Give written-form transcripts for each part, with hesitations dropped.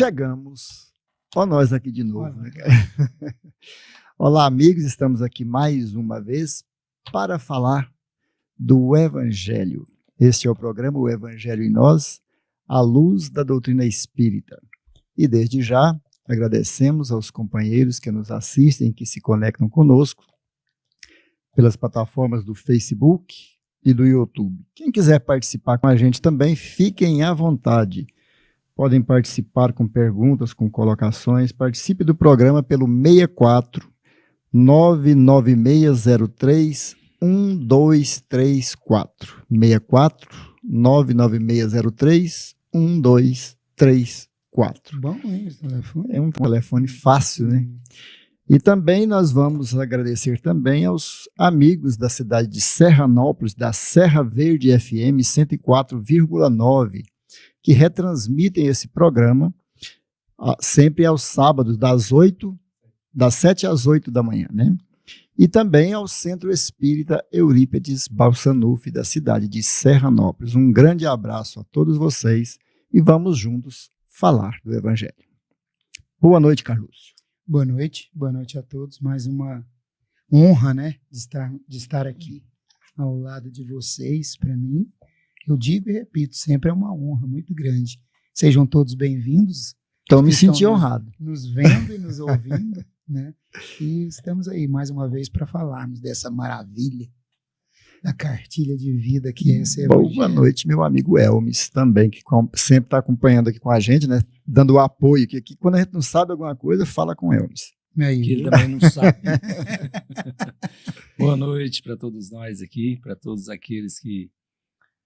chegamos. Ó nós aqui de novo, né, cara? Olá, amigos, estamos aqui mais uma vez para falar do Evangelho. Este é o programa O Evangelho em Nós, à luz da doutrina espírita. E desde já, agradecemos aos companheiros que nos assistem, que se conectam conosco pelas plataformas do Facebook e do YouTube. Quem quiser participar com a gente também, fiquem à vontade. Podem participar com perguntas, com colocações. Participe do programa pelo 64 99603 1234. 64 99603 1234. Bom, esse telefone. É um telefone fácil, né? E também nós vamos agradecer também aos amigos da cidade de Serranópolis, da Serra Verde FM 104,9, que retransmitem esse programa sempre aos sábados, das 7 às 8 da manhã, né? E também ao Centro Espírita Eurípides Balsanuffi, da cidade de Serranópolis. Um grande abraço a todos vocês e vamos juntos falar do Evangelho. Boa noite, Carlos. Boa noite a todos. Mais uma honra, né, de estar aqui ao lado de vocês. Para mim, eu digo e repito, sempre é uma honra muito grande. Sejam todos bem-vindos. Então, me senti honrado. Nos vendo e nos ouvindo, né? E estamos aí mais uma vez para falarmos dessa maravilha da cartilha de vida que é esse Evangelho. Boa noite, meu amigo Elmes, também, que sempre está acompanhando aqui com a gente, né? Dando o apoio, que aqui, quando a gente não sabe alguma coisa, fala com Elmes. Aí, que ele também não sabe. Boa noite para todos nós aqui, para todos aqueles que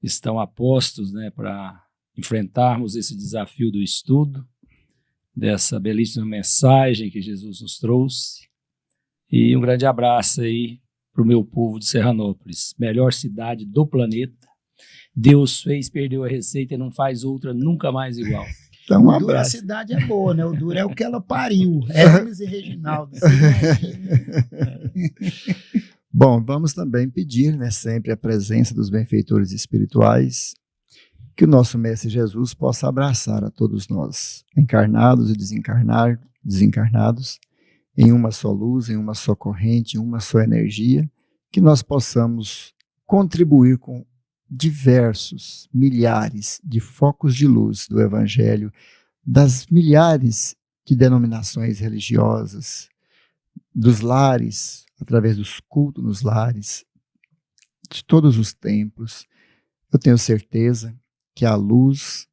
estão apostos, né, para enfrentarmos esse desafio do estudo, dessa belíssima mensagem que Jesus nos trouxe. E um grande abraço aí para o meu povo de Serranópolis, melhor cidade do planeta. Deus fez, perdeu a receita e não faz outra nunca mais igual. Então, um a abraço. cidade é boa, né? O duro é o que ela pariu. Hermes e Reginaldo. Bom, vamos também pedir, né, sempre a presença dos benfeitores espirituais, que o nosso Mestre Jesus possa abraçar a todos nós, encarnados e desencarnados, em uma só luz, em uma só corrente, em uma só energia, que nós possamos contribuir com diversos, milhares de focos de luz do Evangelho, das milhares de denominações religiosas, dos lares, através dos cultos nos lares, de todos os templos. Eu tenho certeza que a luz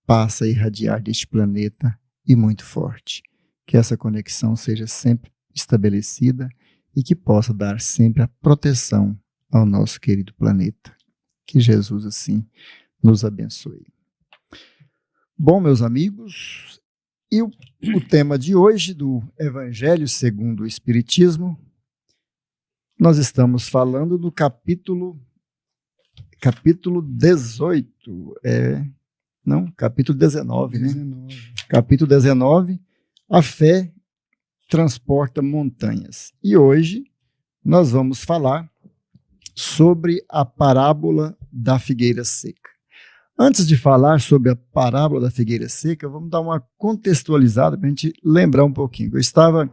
passa a irradiar deste planeta e muito forte. Que essa conexão seja sempre estabelecida e que possa dar sempre a proteção ao nosso querido planeta. Que Jesus, assim, nos abençoe. Bom, meus amigos, e o tema de hoje do Evangelho segundo o Espiritismo, nós estamos falando do capítulo 18, capítulo 19, né? Capítulo 19, a fé transporta montanhas. E hoje nós vamos falar sobre a parábola da figueira seca. Antes de falar sobre a parábola da figueira seca, vamos dar uma contextualizada para a gente lembrar um pouquinho. Eu estava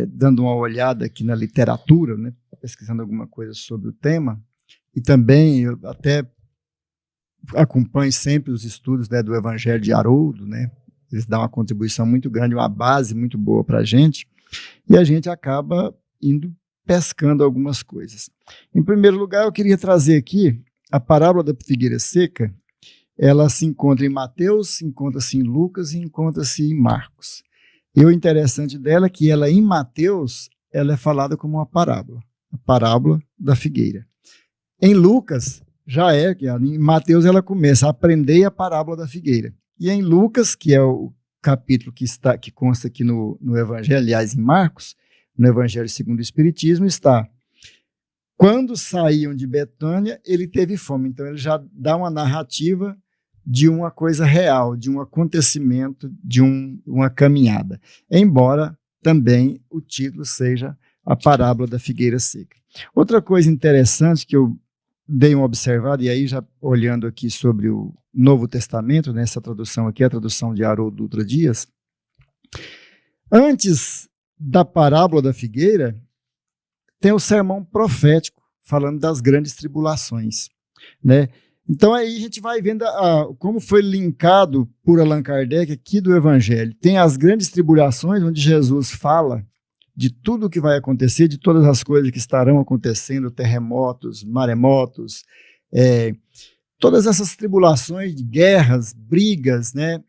dando uma olhada aqui na literatura, né, pesquisando alguma coisa sobre o tema, e também eu até acompanho sempre os estudos, né, do Evangelho de Haroldo, né? Eles dão uma contribuição muito grande, uma base muito boa para a gente, e a gente acaba indo pescando algumas coisas. Em primeiro lugar, eu queria trazer aqui a parábola da figueira seca. Ela se encontra em Mateus, se encontra-se em Lucas e encontra-se em Marcos. E o interessante dela é que ela, em Mateus, ela é falada como uma parábola, a parábola da figueira. Em Lucas, em Mateus ela começa a aprender a parábola da figueira. E em Lucas, que é o capítulo que consta aqui no Evangelho, aliás, em Marcos, no Evangelho segundo o Espiritismo, está: quando saíam de Betânia, ele teve fome. Então, ele já dá uma narrativa de uma coisa real, de um acontecimento, de uma caminhada. Embora também o título seja a parábola da figueira seca. Outra coisa interessante que eu dei uma observada, e aí já olhando aqui sobre o Novo Testamento, nessa tradução aqui, a tradução de Haroldo Dutra Dias, antes da parábola da figueira, tem o sermão profético, falando das grandes tribulações, né? Então aí a gente vai vendo como foi linkado por Allan Kardec aqui do Evangelho. Tem as grandes tribulações, onde Jesus fala de tudo o que vai acontecer, de todas as coisas que estarão acontecendo, terremotos, maremotos, todas essas tribulações de guerras, brigas, né?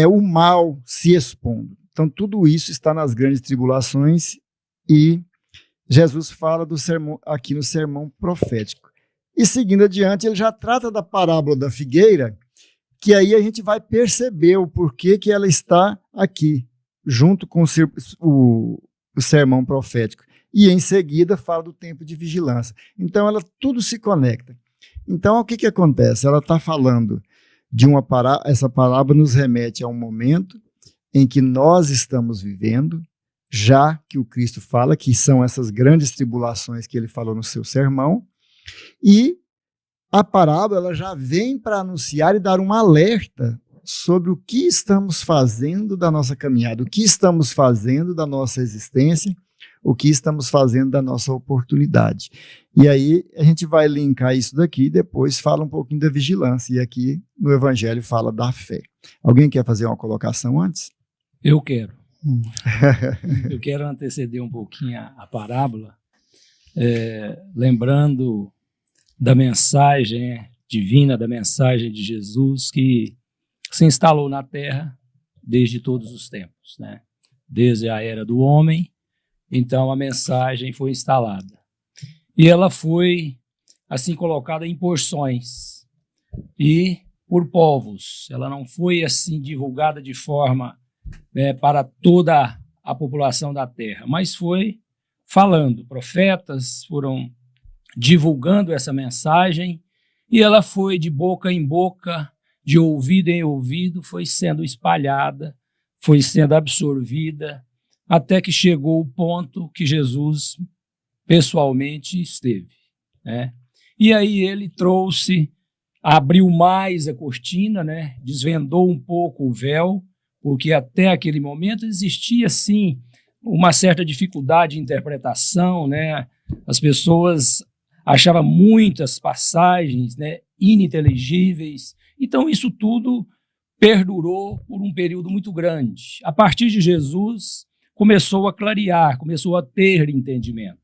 O mal se expondo. Então tudo isso está nas grandes tribulações e Jesus fala do sermão, aqui no sermão profético. E seguindo adiante, ele já trata da parábola da figueira, que aí a gente vai perceber o porquê que ela está aqui, junto com o sermão profético. E em seguida fala do tempo de vigilância. Então tudo se conecta. Então o que acontece? Ela está falando de essa parábola nos remete a um momento em que nós estamos vivendo, já que o Cristo fala que são essas grandes tribulações que ele falou no seu sermão, e a parábola ela já vem para anunciar e dar um alerta sobre o que estamos fazendo da nossa caminhada, o que estamos fazendo da nossa existência, o que estamos fazendo da nossa oportunidade. E aí a gente vai linkar isso daqui e depois fala um pouquinho da vigilância, e aqui no Evangelho fala da fé. Alguém quer fazer uma colocação antes? Eu quero. Eu quero anteceder um pouquinho a parábola, lembrando da mensagem divina, da mensagem de Jesus que se instalou na Terra desde todos os tempos, né? Desde a era do homem, então a mensagem foi instalada. E ela foi, assim, colocada em porções e por povos. Ela não foi, assim, divulgada de forma para toda a população da Terra, mas foi falando. Profetas foram divulgando essa mensagem e ela foi de boca em boca, de ouvido em ouvido, foi sendo espalhada, foi sendo absorvida, até que chegou o ponto que Jesus pessoalmente esteve, né? E aí ele abriu mais a cortina, né? Desvendou um pouco o véu, porque até aquele momento existia, sim, uma certa dificuldade de interpretação, né? As pessoas achavam muitas passagens, né, ininteligíveis. Então, isso tudo perdurou por um período muito grande. A partir de Jesus, começou a clarear, começou a ter entendimento.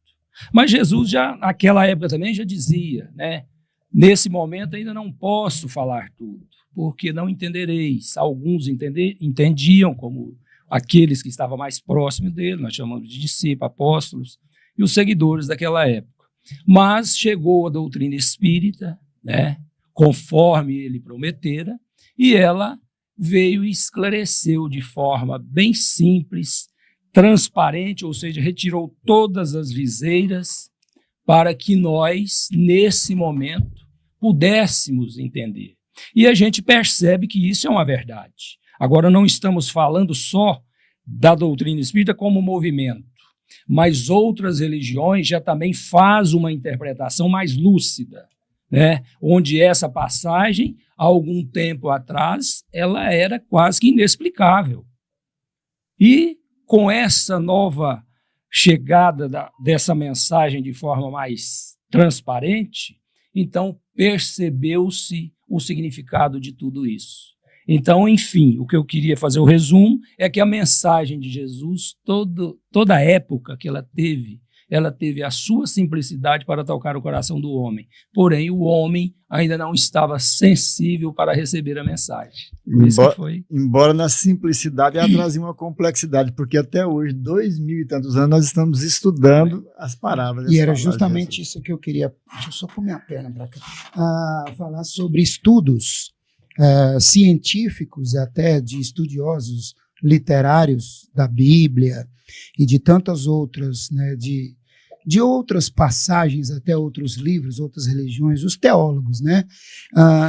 Mas Jesus, já naquela época também, já dizia, né, nesse momento ainda não posso falar tudo, porque não entendereis. Alguns entendiam, como aqueles que estavam mais próximos dele, nós chamamos de discípulos, apóstolos, e os seguidores daquela época. Mas chegou a doutrina espírita, né, conforme ele prometera, e ela veio e esclareceu de forma bem simples, transparente, ou seja, retirou todas as viseiras para que nós, nesse momento, pudéssemos entender. E a gente percebe que isso é uma verdade. Agora, não estamos falando só da doutrina espírita como movimento, mas outras religiões já também fazem uma interpretação mais lúcida, né? Onde essa passagem, há algum tempo atrás, ela era quase que inexplicável. E com essa nova chegada dessa mensagem de forma mais transparente, então percebeu-se o significado de tudo isso. Então, enfim, o que eu queria fazer o resumo é que a mensagem de Jesus, toda a época que ela teve a sua simplicidade para tocar o coração do homem. Porém, o homem ainda não estava sensível para receber a mensagem. Embora na simplicidade ela trazia uma complexidade, porque até hoje, 2000 e tantos anos, nós estamos estudando as parábolas. E era justamente isso que eu queria. Deixa eu só pôr minha perna para cá. Falar sobre estudos científicos, até de estudiosos literários da Bíblia e de tantas outras, né, de outras passagens, até outros livros, outras religiões, os teólogos, né,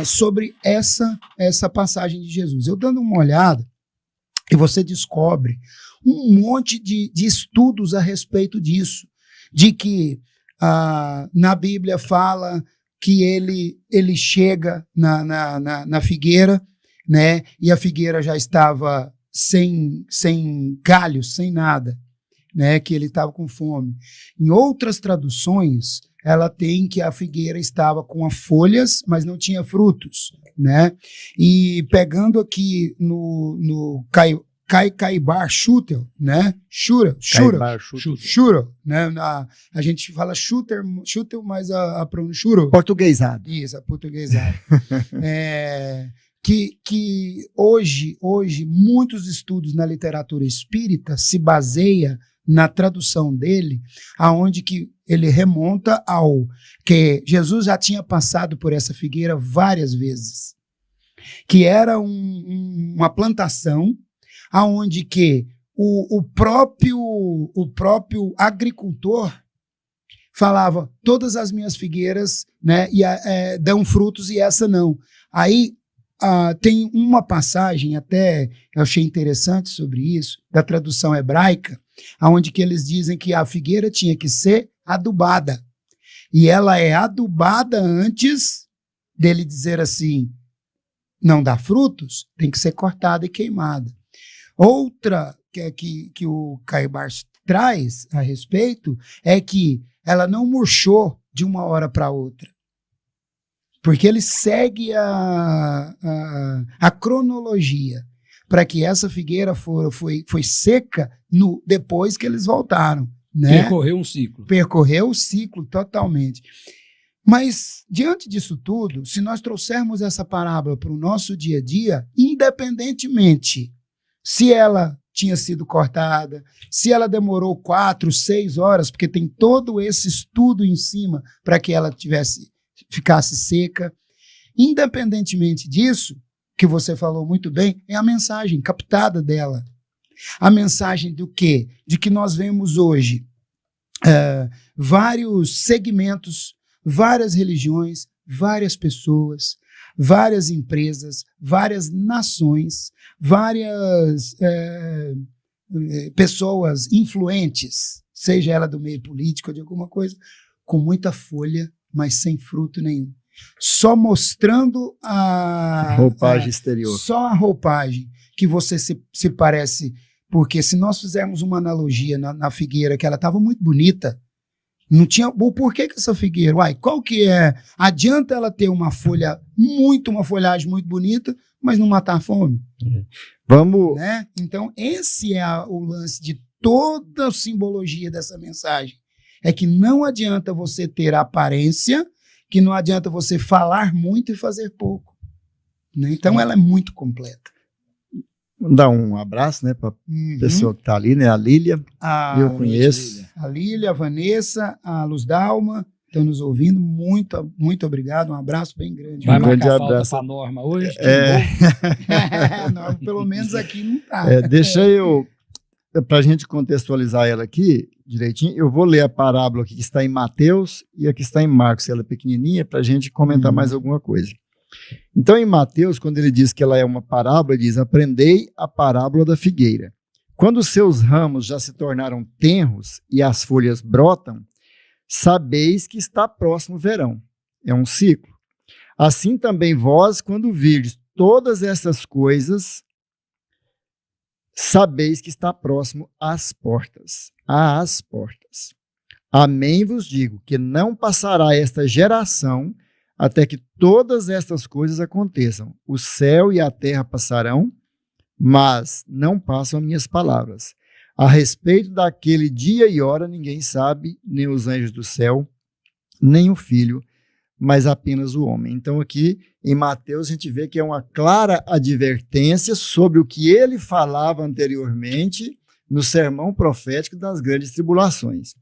sobre essa passagem de Jesus. Eu dando uma olhada, e você descobre um monte de estudos a respeito disso, de que na Bíblia fala que ele chega na figueira, né? E a figueira já estava sem galhos, sem nada, né? Que ele estava com fome. Em outras traduções, ela tem que a figueira estava com as folhas, mas não tinha frutos, né? E pegando aqui no Caibar Schutel, né? Shura, né? A gente fala Schutel, mas a pronúncia Shuro. Portuguesado. Isso, aportuguesado. Que hoje muitos estudos na literatura espírita se baseia na tradução dele, aonde que ele remonta ao que Jesus já tinha passado por essa figueira várias vezes, que era uma plantação aonde que o próprio agricultor falava, todas as minhas figueiras, né, dão frutos e essa não. Aí tem uma passagem, até eu achei interessante sobre isso, da tradução hebraica, onde que eles dizem que a figueira tinha que ser adubada. E ela é adubada antes dele dizer assim, não dá frutos, tem que ser cortada e queimada. Outra que o Caibar traz a respeito é que ela não murchou de uma hora para outra. Porque ele segue a cronologia para que essa figueira foi seca depois que eles voltaram. Né? Percorreu um ciclo. Percorreu o ciclo totalmente. Mas, diante disso tudo, se nós trouxermos essa parábola para o nosso dia a dia, independentemente se ela tinha sido cortada, se ela demorou 4, 6 horas, porque tem todo esse estudo em cima para que ela ficasse seca. Independentemente disso, que você falou muito bem, é a mensagem captada dela. A mensagem do quê? De que nós vemos hoje vários segmentos, várias religiões, várias pessoas, várias empresas, várias nações, várias pessoas influentes, seja ela do meio político ou de alguma coisa, com muita folha, mas sem fruto nenhum. Só mostrando a roupagem exterior. Só a roupagem que você se parece. Porque se nós fizermos uma analogia na figueira, que ela estava muito bonita, não tinha. Por que essa figueira? Uai, qual que é? Adianta ela ter uma folhagem muito bonita, mas não matar a fome? Vamos. Né? Então, esse é o lance de toda a simbologia dessa mensagem. É que não adianta você ter a aparência, que não adianta você falar muito e fazer pouco. Né? Então, ela é muito completa. Mandar um abraço, né, para a pessoa que está ali, né, a Lília, eu conheço. A Lília, a Vanessa, a Luz Dalma, estão nos ouvindo, muito, muito obrigado, um abraço bem grande. Vai marcar falta para a Norma hoje? Norma, pelo menos aqui não está. Deixa eu, para a gente contextualizar ela aqui direitinho, eu vou ler a parábola aqui que está em Mateus e a que está em Marcos, ela é pequenininha, para a gente comentar mais alguma coisa. Então, em Mateus, quando ele diz que ela é uma parábola, ele diz, aprendei a parábola da figueira. Quando os seus ramos já se tornaram tenros e as folhas brotam, sabeis que está próximo o verão. É um ciclo. Assim também vós, quando virdes todas essas coisas, sabeis que está próximo às portas. Às portas. Amém vos digo, que não passará esta geração até que todas estas coisas aconteçam. O céu e a terra passarão, mas não passam minhas palavras. A respeito daquele dia e hora, ninguém sabe, nem os anjos do céu, nem o Filho, mas apenas o homem. Então aqui, em Mateus, a gente vê que é uma clara advertência sobre o que ele falava anteriormente no sermão profético das grandes tribulações.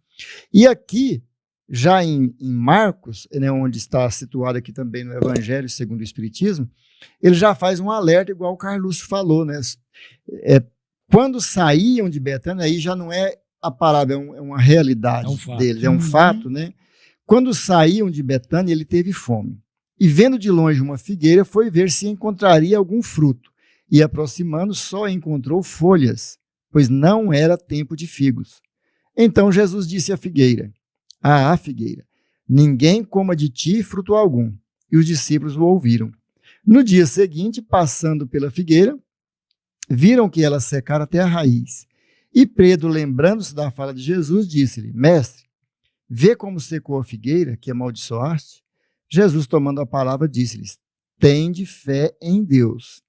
E aqui, já em Marcos, né, onde está situado aqui também no Evangelho segundo o Espiritismo, ele já faz um alerta, igual o Carlos falou, né? Quando saíam de Betânia, aí já não é a parábola, é uma realidade deles, é um fato, né? Quando saíam de Betânia, ele teve fome. E vendo de longe uma figueira, foi ver se encontraria algum fruto. E aproximando, só encontrou folhas, pois não era tempo de figos. Então Jesus disse à figueira, ninguém coma de ti fruto algum. E os discípulos o ouviram. No dia seguinte, passando pela figueira, viram que ela secara até a raiz. E Pedro, lembrando-se da fala de Jesus, disse-lhe: Mestre, vê como secou a figueira, que amaldiçoaste? Jesus, tomando a palavra, disse-lhes: Tende fé em Deus.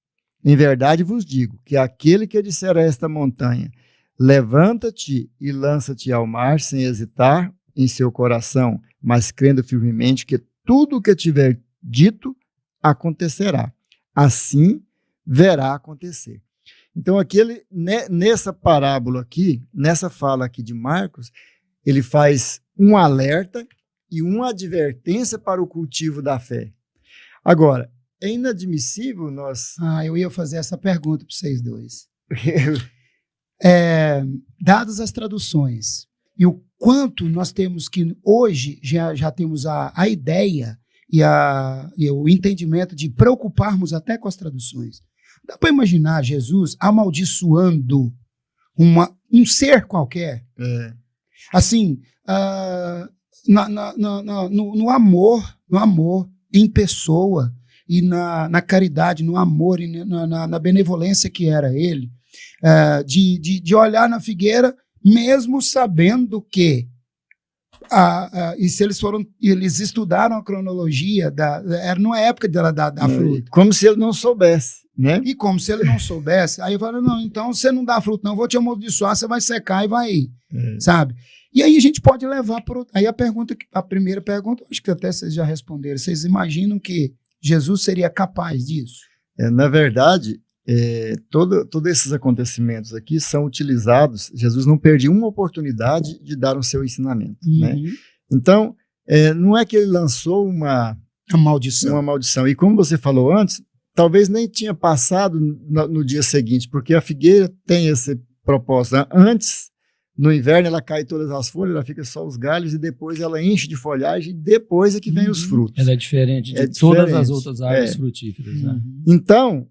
Em verdade vos digo que aquele que disser a esta montanha: Levanta-te e lança-te ao mar, sem hesitar em seu coração, mas crendo firmemente que tudo o que tiver dito acontecerá. Assim verá acontecer. Então, nessa parábola aqui, nessa fala aqui de Marcos, ele faz um alerta e uma advertência para o cultivo da fé. Agora, é inadmissível nós... eu ia fazer essa pergunta para vocês dois. Dadas as traduções e o quanto nós temos que, hoje, já temos a ideia e o entendimento de preocuparmos até com as traduções. Dá para imaginar Jesus amaldiçoando um ser qualquer? Assim, no amor em pessoa e na caridade, no amor e na benevolência que era ele, de olhar na figueira, mesmo sabendo que e se eles estudaram a cronologia, era numa época da fruta. Como se ele não soubesse, né? E como se ele não soubesse, aí eu falo, não, então você não dá fruto, não, eu vou te amaldiçoar, você vai secar e vai ir, sabe? E aí a gente pode levar por outro. Aí a primeira pergunta, acho que até vocês já responderam, vocês imaginam que Jesus seria capaz disso? Na verdade, todos esses acontecimentos aqui são utilizados, Jesus não perdia uma oportunidade de dar o seu ensinamento, né? Então, não é que ele lançou uma maldição. E como você falou antes, talvez nem tinha passado no dia seguinte, porque a figueira tem esse propósito. Antes, no inverno, ela cai todas as folhas, ela fica só os galhos e depois ela enche de folhagem e depois é que vem os frutos. Ela é diferente de todas as outras árvores frutíferas. Né? Então,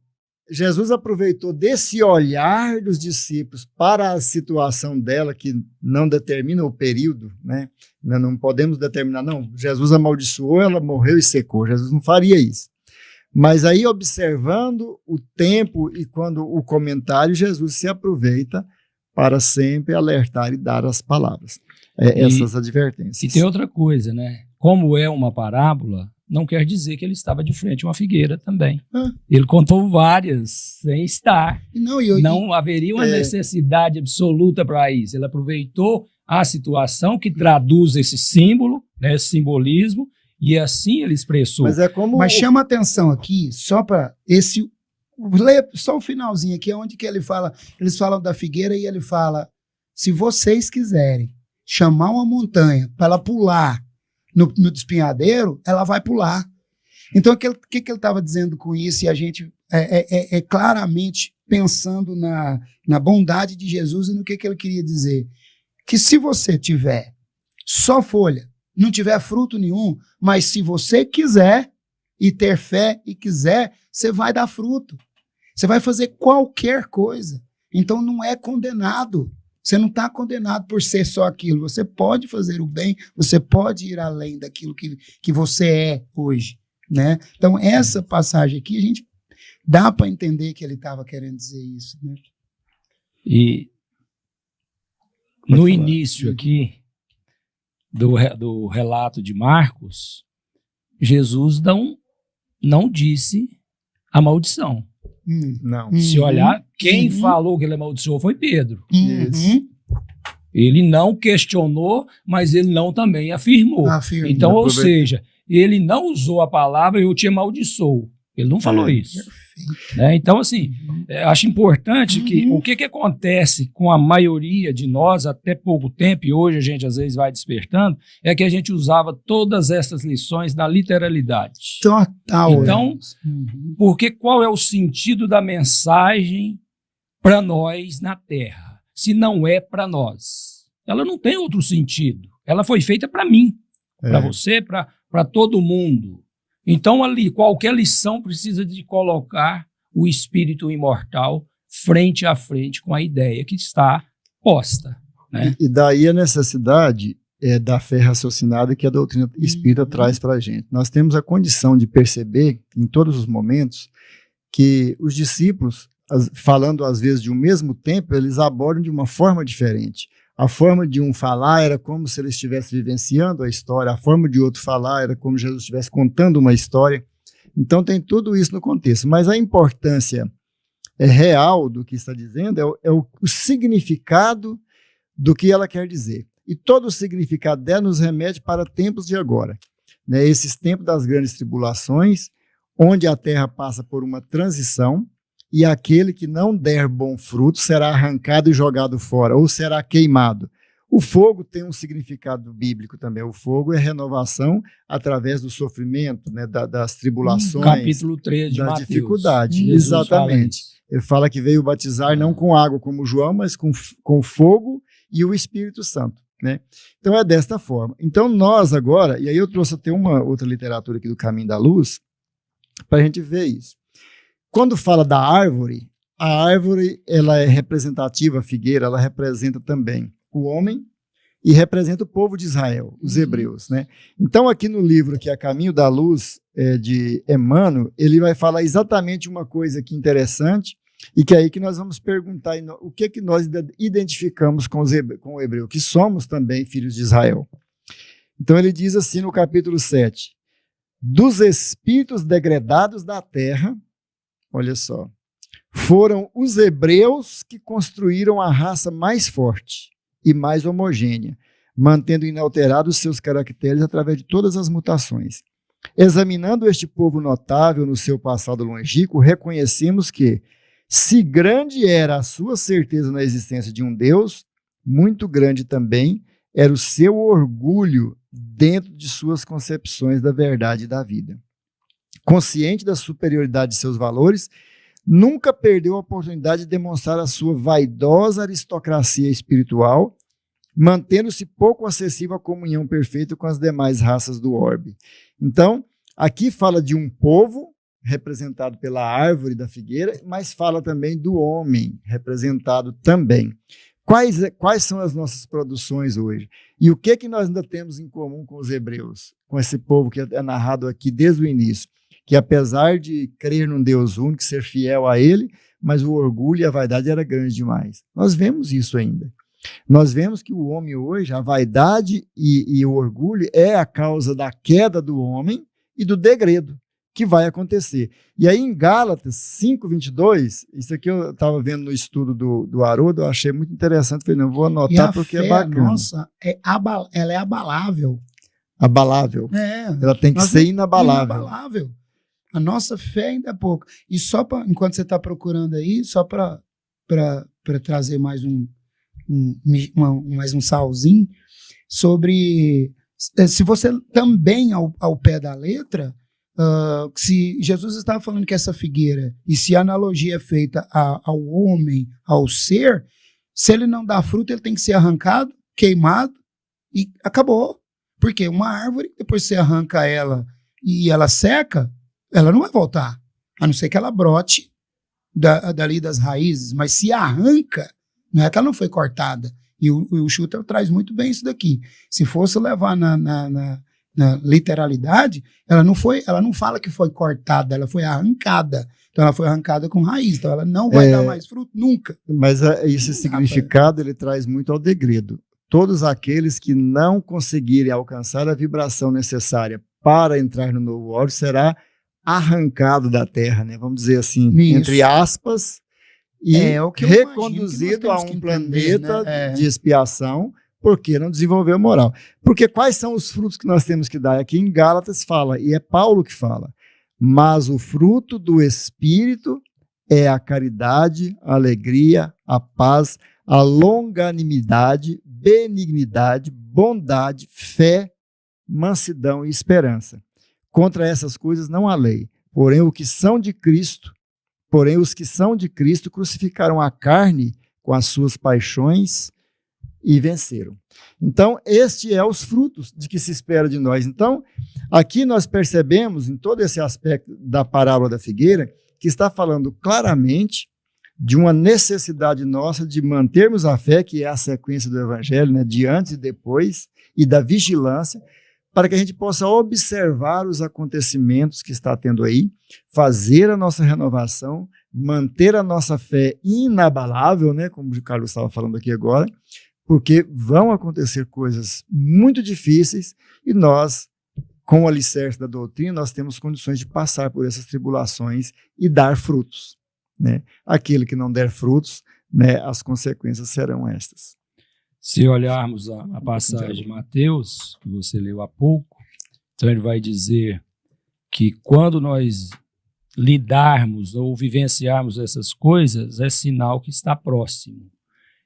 Jesus aproveitou desse olhar dos discípulos para a situação dela, que não determina o período, né? Não podemos determinar, não, Jesus amaldiçoou, ela morreu e secou. Jesus não faria isso. Mas aí, observando o tempo e quando o comentário, Jesus se aproveita para sempre alertar e dar as palavras, essas advertências. E tem outra coisa, né? Como é uma parábola, não quer dizer que ele estava de frente a uma figueira também. Ele contou várias sem estar. Não haveria uma necessidade absoluta para isso. Ele aproveitou a situação que traduz esse símbolo, né, esse simbolismo, e assim ele expressou. Mas chama atenção aqui, só para esse... Lê só o finalzinho aqui, onde que ele fala, eles falam da figueira e ele fala, se vocês quiserem chamar uma montanha para ela pular no despenhadeiro, ela vai pular. Então, o que ele estava dizendo com isso? E a gente claramente pensando na bondade de Jesus e no que ele queria dizer. Que se você tiver só folha, não tiver fruto nenhum, mas se você quiser e ter fé e quiser, você vai dar fruto. Você vai fazer qualquer coisa. Então não é condenado. Você não está condenado por ser só aquilo. Você pode fazer o bem, você pode ir além daquilo que você é hoje, né? Então essa passagem aqui, a gente dá para entender que ele estava querendo dizer isso, né? E no início aqui do relato de Marcos, Jesus não disse a maldição. Não. Se olhar, quem falou que ele amaldiçoou foi Pedro. Ele não questionou, mas ele não também afirmou. Então, ou seja, ele não usou a palavra eu te amaldiçoo. Ele não falou isso. Né? Então, assim, acho importante que o que acontece com a maioria de nós até pouco tempo, e hoje a gente às vezes vai despertando, é que a gente usava todas essas lições na literalidade. Total. Então, porque qual é o sentido da mensagem para nós na Terra, se não é para nós? Ela não tem outro sentido. Ela foi feita para mim, para você, para todo mundo. Então, ali, qualquer lição precisa de colocar o espírito imortal frente a frente com a ideia que está posta. Né? E daí a necessidade da fé raciocinada que a doutrina espírita traz para a gente. Nós temos a condição de perceber, em todos os momentos, que os discípulos, falando às vezes de um mesmo tempo, eles abordam de uma forma diferente. A forma de um falar era como se ele estivesse vivenciando a história, a forma de outro falar era como se Jesus estivesse contando uma história. Então tem tudo isso no contexto, mas a importância real do que está dizendo é o significado do que ela quer dizer. E todo o significado dela nos remete para tempos de agora, né? Esses tempos das grandes tribulações, onde a terra passa por uma transição, e aquele que não der bom fruto será arrancado e jogado fora, ou será queimado. O fogo tem um significado bíblico também. O fogo é renovação através do sofrimento, né, das tribulações. Capítulo 3 de da Mateus. dificuldade. Exatamente. Ele fala que veio batizar não com água como João, mas com fogo e o Espírito Santo, né? Então é desta forma. Então nós agora, e aí eu trouxe até uma outra literatura aqui do Caminho da Luz, para a gente ver isso. Quando fala da árvore, a árvore ela é representativa, a figueira, ela representa também o homem e representa o povo de Israel, os hebreus, né? Então aqui no livro que é Caminho da Luz, de Emmanuel, ele vai falar exatamente uma coisa aqui interessante, e que é aí que nós vamos perguntar o que nós identificamos com o hebreu, que somos também filhos de Israel. Então ele diz assim no capítulo 7, dos espíritos degredados da terra, olha só, foram os hebreus que construíram a raça mais forte e mais homogênea, mantendo inalterados seus caracteres através de todas as mutações. Examinando este povo notável no seu passado longínquo, reconhecemos que, se grande era a sua certeza na existência de um Deus, muito grande também era o seu orgulho dentro de suas concepções da verdade e da vida. Consciente da superioridade de seus valores, nunca perdeu a oportunidade de demonstrar a sua vaidosa aristocracia espiritual, mantendo-se pouco acessível à comunhão perfeita com as demais raças do orbe. Então, aqui fala de um povo representado pela árvore da figueira, mas fala também do homem representado também. Quais são as nossas produções hoje? E o que nós ainda temos em comum com os hebreus, com esse povo que é narrado aqui desde o início? Que apesar de crer num Deus único, ser fiel a ele, mas o orgulho e a vaidade era grande demais. Nós vemos isso ainda. Nós vemos que o homem hoje, a vaidade e o orgulho é a causa da queda do homem e do degredo que vai acontecer. E aí em Gálatas 5:22, isso aqui eu estava vendo no estudo do Haroldo, eu achei muito interessante, falei, não, vou anotar porque é bacana. Nossa, ela é abalável. Abalável. Ela tem que ser inabalável. Inabalável. A nossa fé ainda é pouco. E só para, enquanto você está procurando aí, só para trazer mais mais um salzinho, sobre se você também ao pé da letra, se Jesus estava falando que essa figueira, e se a analogia é feita ao homem, ao ser, se ele não dá fruto, ele tem que ser arrancado, queimado e acabou. Porque uma árvore, depois você arranca ela e ela seca, ela não vai voltar, a não ser que ela brote dali das raízes, mas se arranca, não é que ela não foi cortada. E o Schutter traz muito bem isso daqui. Se fosse levar na literalidade, ela não fala que foi cortada, ela foi arrancada. Então ela foi arrancada com raiz, então ela não vai dar mais fruto nunca. Mas esse significado ele traz muito ao degredo. Todos aqueles que não conseguirem alcançar a vibração necessária para entrar no novo orbe será arrancado da terra, né? Vamos dizer assim, isso, entre aspas, e reconduzido a um planeta, né, de expiação, porque não desenvolveu moral. Porque quais são os frutos que nós temos que dar? Aqui em Gálatas fala, e é Paulo que fala, mas o fruto do Espírito é a caridade, a alegria, a paz, a longanimidade, benignidade, bondade, fé, mansidão e esperança. Contra essas coisas não há lei. Porém, os que são de Cristo crucificaram a carne com as suas paixões e venceram. Então, este é os frutos de que se espera de nós. Então, aqui nós percebemos, em todo esse aspecto da parábola da figueira, que está falando claramente de uma necessidade nossa de mantermos a fé, que é a sequência do Evangelho, né, de antes e depois, e da vigilância, para que a gente possa observar os acontecimentos que está tendo aí, fazer a nossa renovação, manter a nossa fé inabalável, né, como o Carlos estava falando aqui agora, porque vão acontecer coisas muito difíceis e nós, com o alicerce da doutrina, nós temos condições de passar por essas tribulações e dar frutos, né? Aquele que não der frutos, né, as consequências serão estas. Se olharmos a passagem de Mateus, que você leu há pouco, então ele vai dizer que quando nós lidarmos ou vivenciarmos essas coisas, é sinal que está próximo.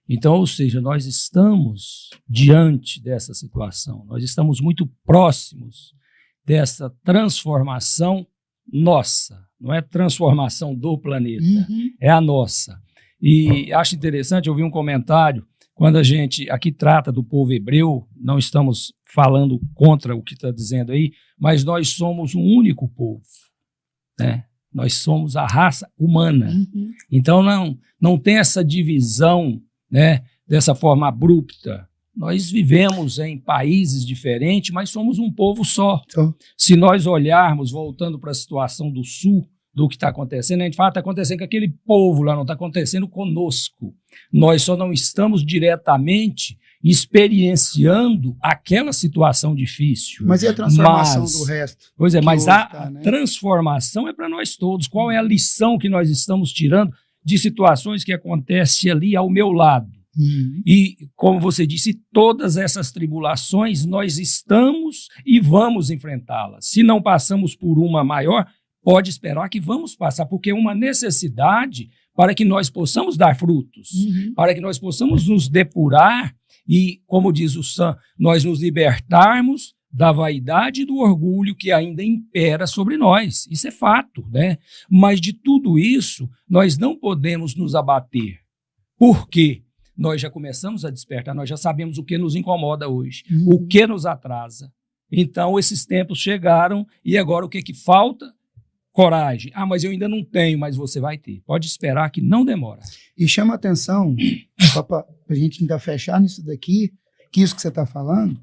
Então, ou seja, nós estamos diante dessa situação, nós estamos muito próximos dessa transformação nossa, não é transformação do planeta, é a nossa. E acho interessante, eu vi um comentário, quando a gente aqui trata do povo hebreu, não estamos falando contra o que está dizendo aí, mas nós somos um único povo, né? Nós somos a raça humana. Então não tem essa divisão, né, dessa forma abrupta. Nós vivemos em países diferentes, mas somos um povo só. Se nós olharmos, voltando para a situação do Sul, do que está acontecendo, a gente fala que está acontecendo com aquele povo lá, não está acontecendo conosco. Nós só não estamos diretamente experienciando aquela situação difícil. Mas e a transformação do resto? Pois é, mas a transformação é para nós todos. Qual é a lição que nós estamos tirando de situações que acontecem ali ao meu lado? E, como você disse, todas essas tribulações nós estamos e vamos enfrentá-las. Se não passamos por uma maior, pode esperar que vamos passar, porque é uma necessidade para que nós possamos dar frutos, para que nós possamos nos depurar e, como diz o Sam, nós nos libertarmos da vaidade e do orgulho que ainda impera sobre nós. Isso é fato, né? Mas de tudo isso, nós não podemos nos abater. Por quê? Nós já começamos a despertar, nós já sabemos o que nos incomoda hoje, o que nos atrasa. Então, esses tempos chegaram e agora o que falta? Coragem. Mas eu ainda não tenho, mas você vai ter. Pode esperar que não demora. E chama atenção, só para a gente ainda fechar nisso daqui, que isso que você está falando,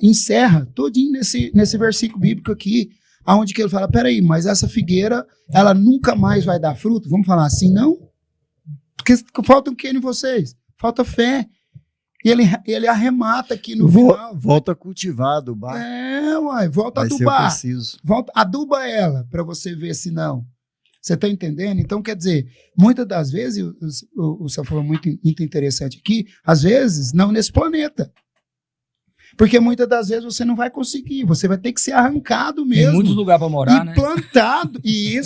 encerra todinho nesse versículo bíblico aqui, onde que ele fala, peraí, mas essa figueira, ela nunca mais vai dar fruto? Vamos falar assim, não? Porque falta o que em vocês? Falta fé. E ele arremata aqui no final. Volta cultivado, bar. Volta a adubar. Aduba ela, para você ver se não. Você está entendendo? Então, quer dizer, muitas das vezes, o senhor falou muito interessante aqui, às vezes, não nesse planeta. Porque muitas das vezes você não vai conseguir, você vai ter que ser arrancado mesmo. Tem muitos lugares para morar, né? Plantado, e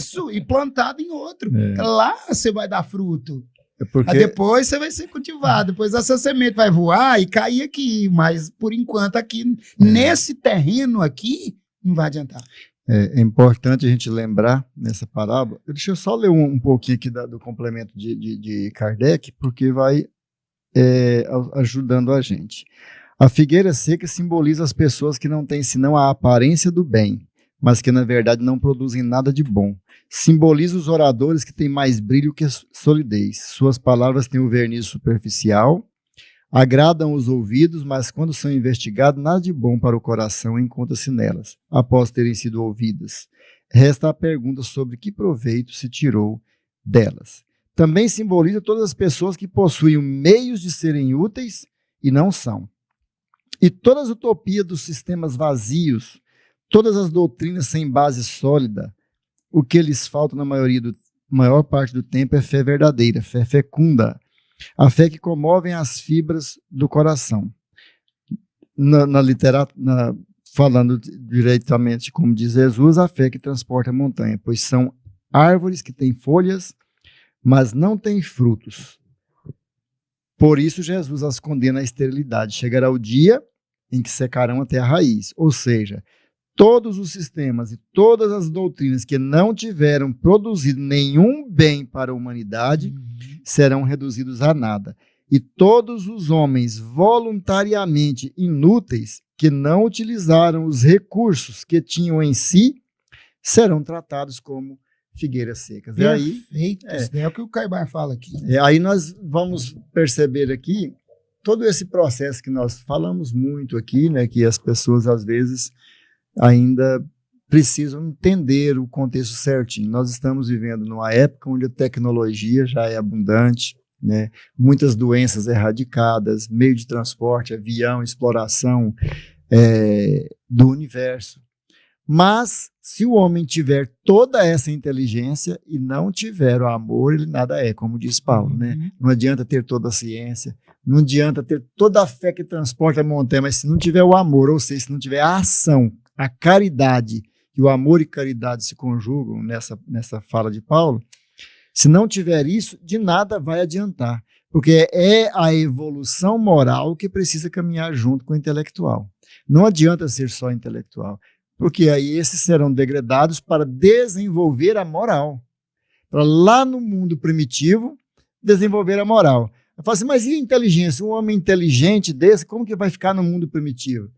plantado em outro. Lá você vai dar fruto. Porque... Aí depois você vai ser cultivado, depois essa semente vai voar e cair aqui, mas por enquanto aqui, nesse terreno aqui, não vai adiantar. É importante a gente lembrar nessa parábola, deixa eu só ler um pouquinho aqui do complemento de Kardec, porque vai ajudando a gente. A figueira seca simboliza as pessoas que não têm senão a aparência do bem, mas que na verdade não produzem nada de bom. Simboliza os oradores que têm mais brilho que solidez. Suas palavras têm o verniz superficial, agradam os ouvidos, mas quando são investigados, nada de bom para o coração encontra-se nelas, após terem sido ouvidas. Resta a pergunta sobre que proveito se tirou delas. Também simboliza todas as pessoas que possuem meios de serem úteis e não são. E todas as utopias dos sistemas vazios, todas as doutrinas sem base sólida, o que lhes falta na maior parte do tempo é fé verdadeira, fé fecunda, a fé que comove as fibras do coração. Falando diretamente, como diz Jesus, a fé que transporta a montanha, pois são árvores que têm folhas, mas não têm frutos. Por isso Jesus as condena à esterilidade. Chegará o dia em que secarão até a raiz, ou seja, todos os sistemas e todas as doutrinas que não tiveram produzido nenhum bem para a humanidade serão reduzidos a nada. E todos os homens voluntariamente inúteis que não utilizaram os recursos que tinham em si serão tratados como figueiras secas. Perfeito. Isso é o que o Caibar fala aqui. Aí nós vamos perceber aqui todo esse processo que nós falamos muito aqui, né, que as pessoas às vezes ainda precisam entender o contexto certinho. Nós estamos vivendo numa época onde a tecnologia já é abundante, né, muitas doenças erradicadas, meio de transporte, avião, exploração do universo. Mas, se o homem tiver toda essa inteligência e não tiver o amor, ele nada é, como diz Paulo, né? Não adianta ter toda a ciência, não adianta ter toda a fé que transporta a montanha, mas se não tiver o amor, ou seja, se não tiver a ação, a caridade, e o amor e caridade se conjugam nessa fala de Paulo, se não tiver isso, de nada vai adiantar, porque é a evolução moral que precisa caminhar junto com o intelectual. Não adianta ser só intelectual, porque aí esses serão degradados para desenvolver a moral. Para lá no mundo primitivo, desenvolver a moral. Eu falo assim, mas e a inteligência? Um homem inteligente desse, como que vai ficar no mundo primitivo?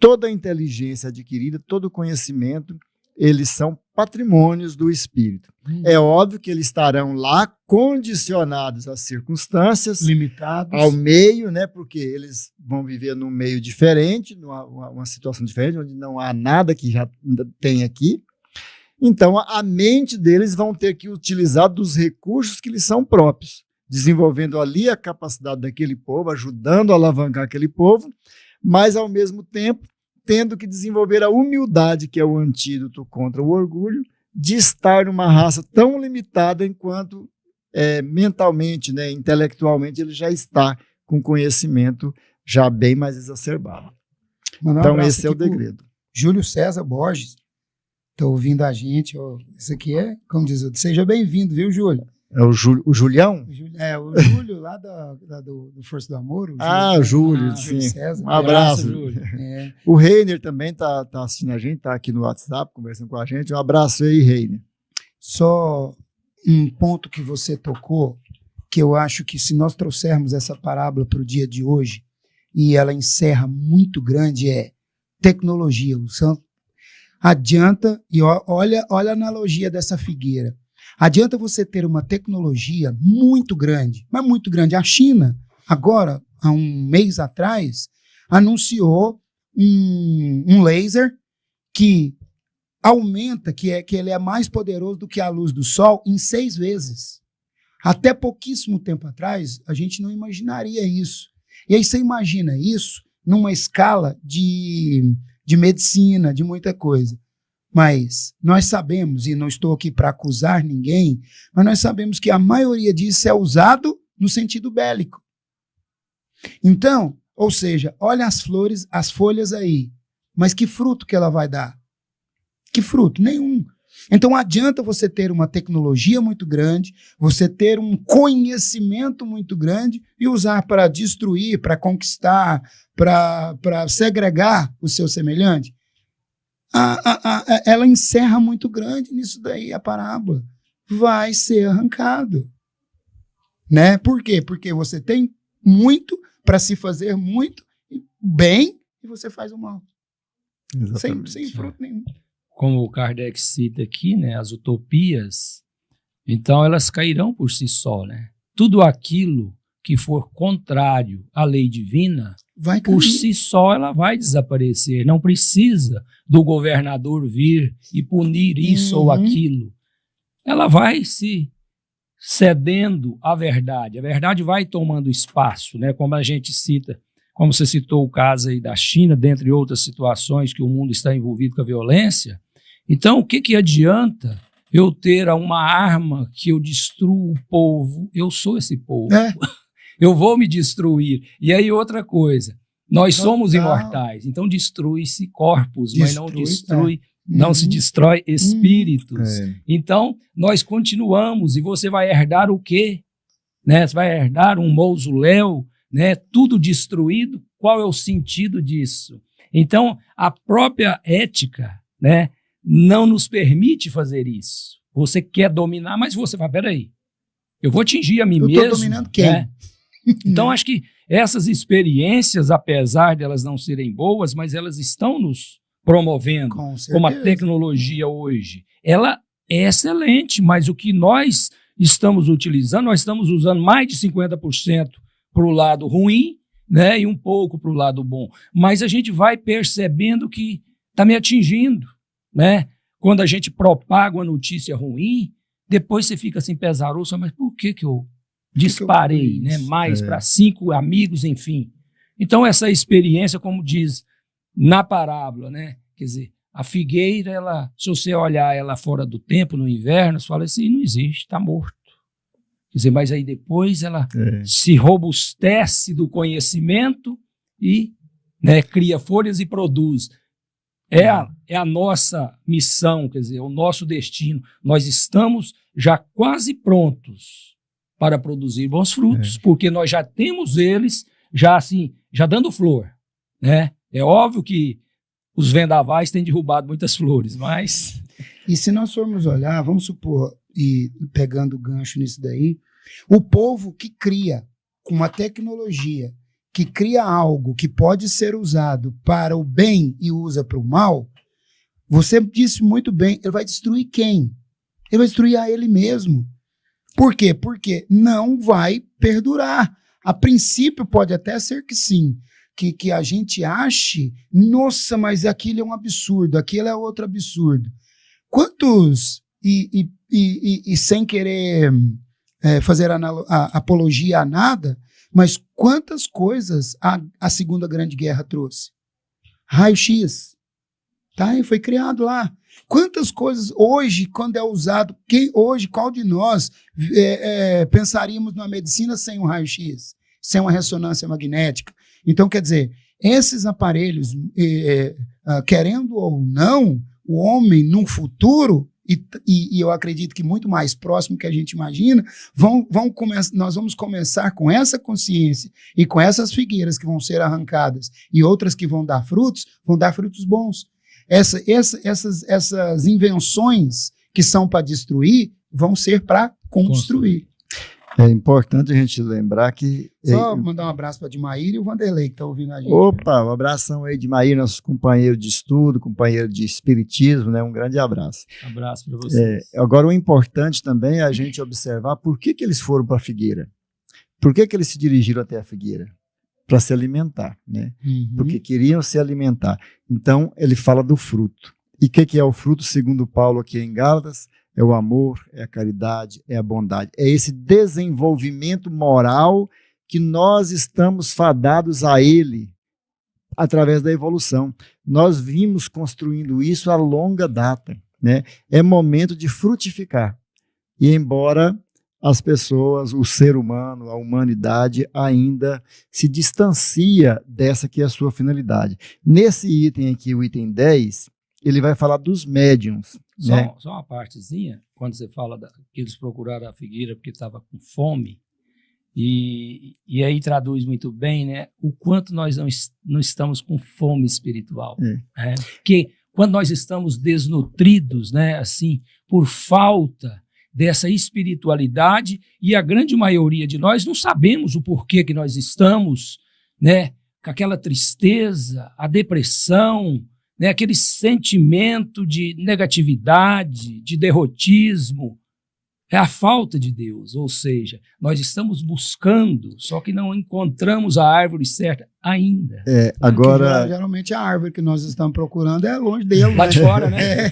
Toda a inteligência adquirida, todo o conhecimento, eles são patrimônios do espírito. É óbvio que eles estarão lá condicionados às circunstâncias, limitados ao meio, né? Porque eles vão viver num meio diferente, numa situação diferente, onde não há nada que já tem aqui. Então, a mente deles vão ter que utilizar dos recursos que lhes são próprios, desenvolvendo ali a capacidade daquele povo, ajudando a alavancar aquele povo, mas, ao mesmo tempo, tendo que desenvolver a humildade, que é o antídoto contra o orgulho, de estar numa raça tão limitada enquanto mentalmente, né, intelectualmente, ele já está com conhecimento já bem mais exacerbado. Então, esse é o segredo. Júlio César Borges está ouvindo a gente. Isso aqui é, como diz o seja bem-vindo, viu, Júlio? É o Julião? O Júlio lá do Força do Amor. O Júlio, sim. Júlio César. Um abraço, Júlio. O Reiner também tá assistindo a gente, está aqui no WhatsApp, conversando com a gente. Um abraço aí, Reiner. Só um ponto que você tocou, que eu acho que se nós trouxermos essa parábola para o dia de hoje, e ela encerra muito grande, é tecnologia. O santo adianta, e olha a analogia dessa figueira. Adianta você ter uma tecnologia muito grande, mas muito grande. A China, agora, há um mês atrás, anunciou um laser que aumenta, que ele é mais poderoso do que a luz do sol em 6 vezes. Até pouquíssimo tempo atrás, a gente não imaginaria isso. E aí você imagina isso numa escala de medicina, de muita coisa. Mas nós sabemos, e não estou aqui para acusar ninguém, mas nós sabemos que a maioria disso é usado no sentido bélico. Então, ou seja, olha as flores, as folhas aí, mas que fruto que ela vai dar? Que fruto? Nenhum. Então adianta você ter uma tecnologia muito grande, você ter um conhecimento muito grande e usar para destruir, para conquistar, para segregar o seu semelhante? Ela encerra muito grande nisso daí, a parábola. Vai ser arrancado. Né? Por quê? Porque você tem muito para se fazer muito bem e você faz o mal. Sem fruto nenhum. Como o Kardec cita aqui, né, as utopias, então elas cairão por si só, né? Tudo aquilo que for contrário à lei divina, por si só ela vai desaparecer. Não precisa do governador vir e punir isso ou aquilo. Ela vai se cedendo à verdade. A verdade vai tomando espaço, né? Como a gente cita, como você citou o caso aí da China, dentre outras situações que o mundo está envolvido com a violência. Então, o que adianta eu ter uma arma que eu destruo o povo? Eu sou esse povo. Eu vou me destruir. E aí outra coisa, nós somos imortais, então destrui-se corpos, mas não se destrói espíritos. Então, nós continuamos e você vai herdar o quê? Né? Você vai herdar um mausoléu, né? Tudo destruído. Qual é o sentido disso? Então, a própria ética, né, não nos permite fazer isso. Você quer dominar, mas você vai, peraí, eu vou atingir a mim mesmo. Eu estou dominando quem? Né? Então, acho que essas experiências, apesar de elas não serem boas, mas elas estão nos promovendo, como a tecnologia hoje. Ela é excelente, mas o que nós estamos utilizando, nós estamos usando mais de 50% para o lado ruim, né, e um pouco para o lado bom. Mas a gente vai percebendo que está me atingindo, né? Quando a gente propaga uma notícia ruim, depois você fica assim pesaroso, mas por que eu disparei, né, mais para 5 amigos, enfim. Então essa experiência, como diz na parábola, né, quer dizer, a figueira, ela, se você olhar ela fora do tempo, no inverno, você fala assim, não existe, está morto. Quer dizer, mas aí depois ela se robustece do conhecimento e, né, cria folhas e produz. É a nossa missão, quer dizer, o nosso destino. Nós estamos já quase prontos para produzir bons frutos, porque nós já temos eles já assim, já dando flor, né? É óbvio que os vendavais têm derrubado muitas flores, mas... E se nós formos olhar, vamos supor, e pegando o gancho nisso daí, o povo que cria com uma tecnologia, que cria algo que pode ser usado para o bem e usa para o mal, você disse muito bem, ele vai destruir quem? Ele vai destruir a ele mesmo. Por quê? Porque não vai perdurar. A princípio pode até ser que sim, que a gente ache, nossa, mas aquilo é um absurdo, aquilo é outro absurdo. Quantos, e sem querer fazer apologia a nada, mas quantas coisas a Segunda Grande Guerra trouxe? Raio-X, tá? E foi criado lá. Quantas coisas hoje, quando é usado, qual de nós pensaríamos numa medicina sem um raio-X, sem uma ressonância magnética? Então, quer dizer, esses aparelhos, querendo ou não, o homem, num futuro, e eu acredito que muito mais próximo que a gente imagina, nós vamos começar com essa consciência e com essas figueiras que vão ser arrancadas e outras que vão dar frutos bons. Essas invenções que são para destruir vão ser para construir. É importante a gente lembrar que... Só mandar um abraço para a Dimaíra e o Vanderlei, que estão ouvindo a gente. Opa, um abração aí, Dimaíra, nosso companheiro de estudo, companheiro de espiritismo, né? Um grande abraço. Abraço para vocês. Agora, o importante também é a gente observar por que eles foram para a figueira. Por que eles se dirigiram até a figueira? Para se alimentar, né? Porque queriam se alimentar. Então, ele fala do fruto. E o que é o fruto, segundo Paulo aqui em Gálatas? É o amor, é a caridade, é a bondade. É esse desenvolvimento moral que nós estamos fadados a ele através da evolução. Nós vimos construindo isso a longa data, né? É momento de frutificar. E embora as pessoas, o ser humano, a humanidade ainda se distancia dessa que é a sua finalidade. Nesse item aqui, o item 10, ele vai falar dos médiuns. Né? Só uma partezinha, quando você fala que eles procuraram a figueira porque estava com fome, e aí traduz muito bem, né, o quanto nós não estamos com fome espiritual. Né? Porque quando nós estamos desnutridos, né, assim, por falta dessa espiritualidade, e a grande maioria de nós não sabemos o porquê que nós estamos, né, com aquela tristeza, a depressão, né, aquele sentimento de negatividade, de derrotismo, é a falta de Deus, ou seja, nós estamos buscando, só que não encontramos a árvore certa ainda. Agora... Geralmente a árvore que nós estamos procurando é longe dele. Lá de fora, né?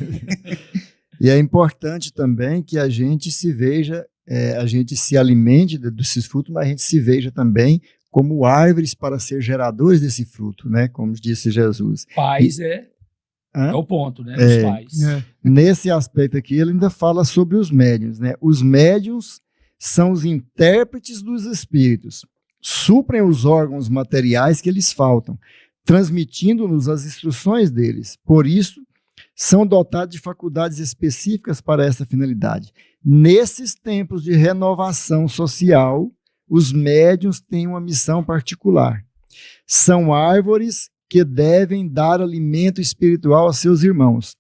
E é importante também que a gente se veja, a gente se alimente desses frutos, mas a gente se veja também como árvores para ser geradores desse fruto, né? Como disse Jesus. Pais é o ponto, né? Os pais. Nesse aspecto aqui, ele ainda fala sobre os médiuns, né? Os médiuns são os intérpretes dos espíritos, suprem os órgãos materiais que lhes faltam, transmitindo-nos as instruções deles. Por isso, são dotados de faculdades específicas para essa finalidade. Nesses tempos de renovação social, os médiuns têm uma missão particular. São árvores que devem dar alimento espiritual a seus irmãos.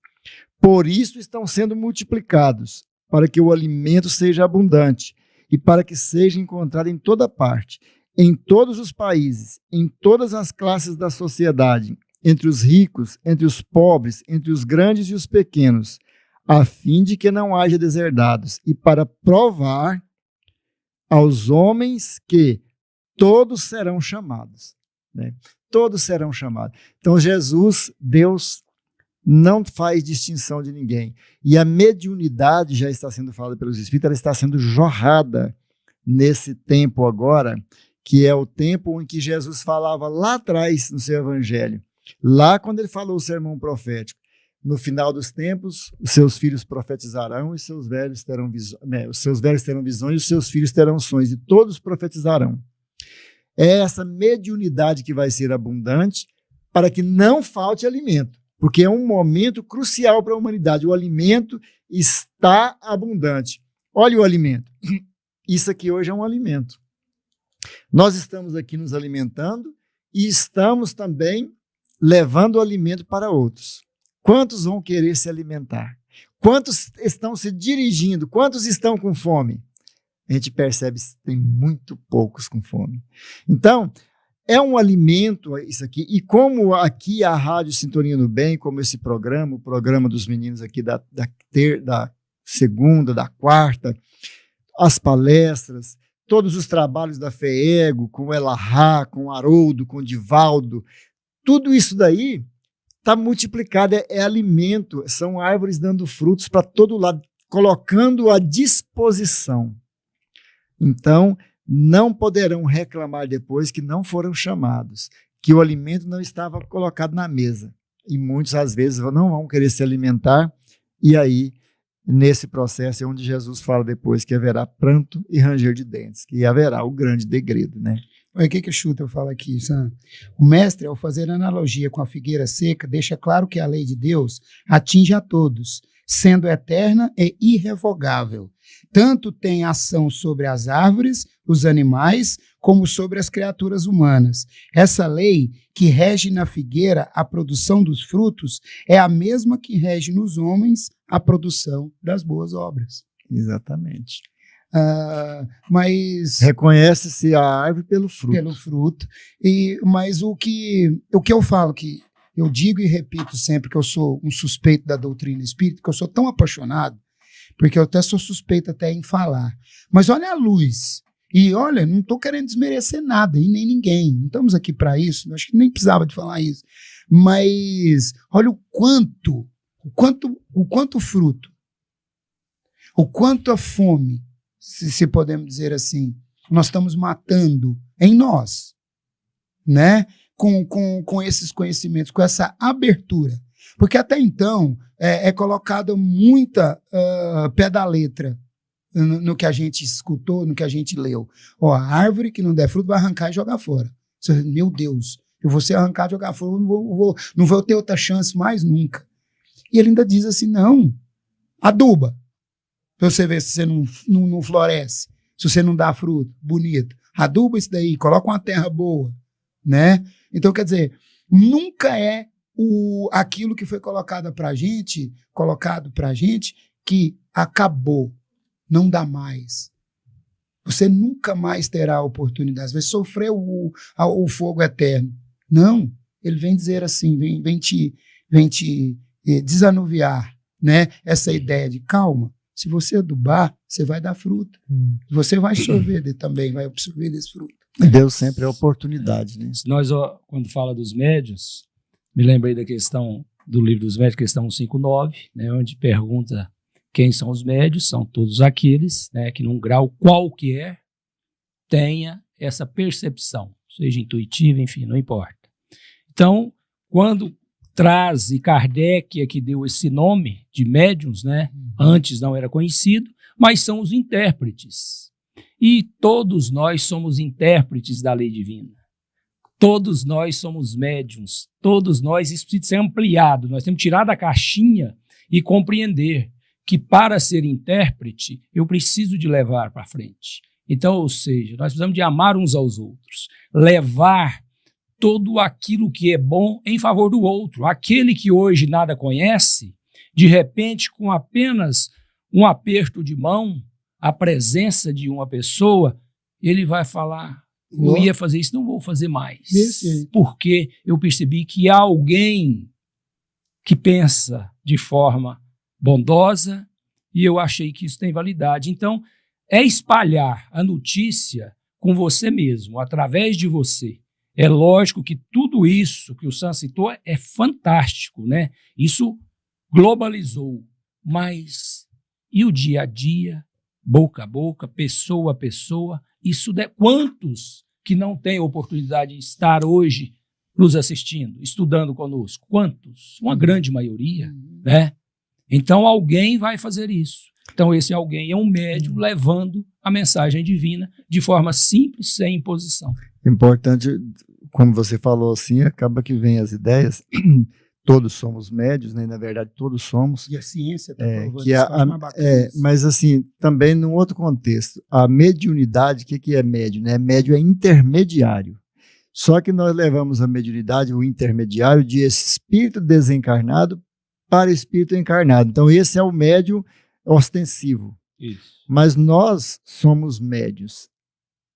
Por isso estão sendo multiplicados, para que o alimento seja abundante e para que seja encontrado em toda parte, em todos os países, em todas as classes da sociedade, entre os ricos, entre os pobres, entre os grandes e os pequenos. a fim de que não haja deserdados, e para provar aos homens que todos serão chamados, né? Todos serão chamados. Então, Jesus, Deus, não faz distinção de ninguém. E a mediunidade já está sendo falada pelos Espíritos, ela está sendo jorrada nesse tempo agora, que é o tempo em que Jesus falava lá atrás no seu Evangelho, lá quando ele falou o sermão profético. No final dos tempos, os seus filhos profetizarão e seus velhos terão visões, né? Os seus velhos terão visões e os seus filhos terão sonhos, e todos profetizarão. É essa mediunidade que vai ser abundante para que não falte alimento, porque é um momento crucial para a humanidade. O alimento está abundante. Olha o alimento. Isso aqui hoje é um alimento. Nós estamos aqui nos alimentando e estamos também levando o alimento para outros. Quantos vão querer se alimentar? Quantos estão se dirigindo? Quantos estão com fome? A gente percebe que tem muito poucos com fome. Então, é um alimento isso aqui. E como aqui a Rádio Sintonia no Bem, como esse programa, o programa dos meninos aqui da segunda, da quarta, as palestras, todos os trabalhos da FEEGO, com o Elahá, com o Haroldo, com o Divaldo, tudo isso daí está multiplicado, é alimento, são árvores dando frutos para todo lado, colocando à disposição. Então, não poderão reclamar depois que não foram chamados, que o alimento não estava colocado na mesa. E muitos, às vezes, não vão querer se alimentar, e aí, nesse processo, é onde Jesus fala depois que haverá pranto e ranger de dentes, que haverá o grande degredo, né? Olha o que Schutter fala aqui, Sam. O mestre, ao fazer analogia com a figueira seca, deixa claro que a lei de Deus atinge a todos, sendo eterna e irrevogável. Tanto tem ação sobre as árvores, os animais, como sobre as criaturas humanas. Essa lei que rege na figueira a produção dos frutos é a mesma que rege nos homens a produção das boas obras. Exatamente. Mas reconhece-se a árvore pelo fruto. Pelo fruto. Mas o que eu falo, que eu digo e repito sempre, que eu sou um suspeito da doutrina espírita, que eu sou tão apaixonado, porque eu até sou suspeito até em falar. Mas olha a luz. E olha, não estou querendo desmerecer nada, e nem ninguém. Não estamos aqui para isso, acho que nem precisava de falar isso. Mas olha o quanto fruto, o quanto a fome, se podemos dizer assim, nós estamos matando em nós, né? Com esses conhecimentos, com essa abertura. Porque até então é colocada muita pé da letra no que a gente escutou, no que a gente leu. Ó, a árvore que não der fruto vai arrancar e jogar fora. Você, meu Deus, eu vou ser arrancado e jogar fora, não vou ter outra chance mais nunca. E ele ainda diz assim, não, aduba, para você ver se você não floresce, se você não dá fruto bonito. Aduba isso daí, coloca uma terra boa, né? Então, quer dizer, nunca é aquilo que foi colocado pra gente, que acabou, não dá mais. Você nunca mais terá a oportunidade, vai sofrer o fogo eterno. Não, ele vem dizer assim, vem te desanuviar, né? Essa ideia de calma. Se você adubar, você vai dar fruto. Você vai absorver também, vai absorver desse fruto. Deus sempre é oportunidade, né? Nós, quando fala dos médiuns, me lembrei da questão do livro dos médiuns, questão 159, né, onde pergunta quem são os médiuns. São todos aqueles, né, que num grau qualquer tenha essa percepção, seja intuitiva, enfim, não importa. Então, quando traz, e Kardec é que deu esse nome de médiuns, né? Antes não era conhecido, mas são os intérpretes. E todos nós somos intérpretes da lei divina. Todos nós somos médiuns. Todos nós, isso precisa ser ampliado. Nós temos que tirar da caixinha e compreender que para ser intérprete, eu preciso de levar para frente. Então, ou seja, nós precisamos de amar uns aos outros, levar tudo aquilo que é bom em favor do outro. Aquele que hoje nada conhece, de repente, com apenas um aperto de mão, a presença de uma pessoa, ele vai falar, eu ia fazer isso, não vou fazer mais. Porque eu percebi que há alguém que pensa de forma bondosa, e eu achei que isso tem validade. Então, é espalhar a notícia com você mesmo, através de você. É lógico que tudo isso que o Sam citou é fantástico, né? Isso globalizou, mas e o dia a dia, boca a boca, pessoa a pessoa, quantos que não têm oportunidade de estar hoje nos assistindo, estudando conosco? Quantos? Uma grande maioria, né? Então alguém vai fazer isso. Então esse alguém é um médium levando a mensagem divina de forma simples, sem imposição. Importante, como você falou assim, acaba que vem as ideias. Todos somos médios, né? Na verdade, todos somos. E a ciência está provando que mas assim, também num outro contexto, a mediunidade, o que é médio? Né? Médio é intermediário. Só que nós levamos a mediunidade, o intermediário, de espírito desencarnado para espírito encarnado. Então, esse é o médio ostensivo. Isso. Mas nós somos médios.